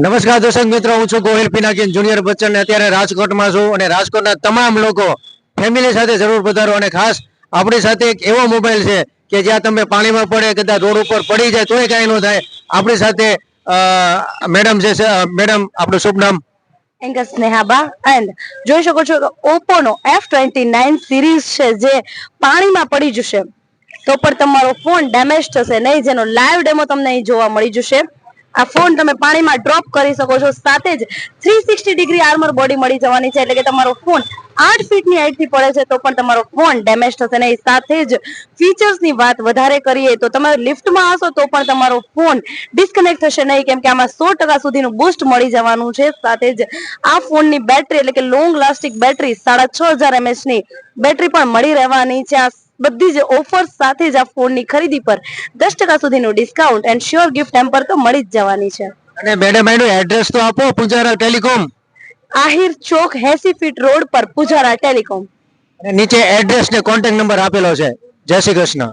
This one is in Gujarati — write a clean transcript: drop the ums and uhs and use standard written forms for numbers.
નમસ્કાર દર્શક મિત્રો, હું છું ગોહિલ પિનાકીન જુનિયર બચ્ચન. અત્યારે રાજકોટમાં છું અને રાજકોટના તમામ લોકો ફેમિલી સાથે જરૂર પધારો. અને ખાસ આપણી સાથે એક એવો મોબાઈલ છે કે જ્યાં તમે પાણીમાં પડે, કદાચ રોડ ઉપર પડી જાય તોય કાંઈ ન થાય. આપણી સાથે મેડમ છે. મેડમ, આપણું શુભ નામ? એન્કર સ્નેહાબા. એન્ડ જોઈ શકો છો કે ઓપ્પો નો F29 સિરીઝ છે જે પાણીમાં પડી જશે તો પણ તમારો ફોન ડેમેજ થશે નહીં, જેનો લાઈવ ડેમો તમને અહીં જોવા મળી જશે. આ ફોન તમે પાણીમાં ડ્રોપ કરી શકો છો. સાથે જ 360 ડિગ્રી આર્મર બોડી મળી જવાની છે, એટલે કે તમારો ફોન 8 ફીટની હાઈટથી પડે છે તો પણ તમારો ફોન ડેમેજ થશે નહીં. સાથે જ ફીચર્સની વાત વધારે કરીએ તો તમે લિફ્ટમાં હશો તો પણ તમારો ફોન ડિસ્કનેક્ટ થશે નહીં, કેમ કે આમાં 100% સુધીનું બૂસ્ટ મળી જવાનું છે. સાથે જ આ ફોનની બેટરી એટલે કે લોંગ લાસ્ટિંગ બેટરી 6500 mAh ની બેટરી પણ મળી રહેવાની છે. આ બધી જ ઓફર્સ સાથે જ આ ફોનની ખરીદી પર 10% સુધીનું discount and sure gift hamper તો મળી જ જવાની છે. અને મેડમ એનું એડ્રેસ તો આપો. પૂજારા ટેલિકોમ, આહિર ચોક 80 ફીટ રોડ પર, પૂજારા ટેલિકોમ. અને નીચે એડ્રેસ ને કોન્ટેક્ટ નંબર આપેલો છે. જય શ્રી કૃષ્ણ.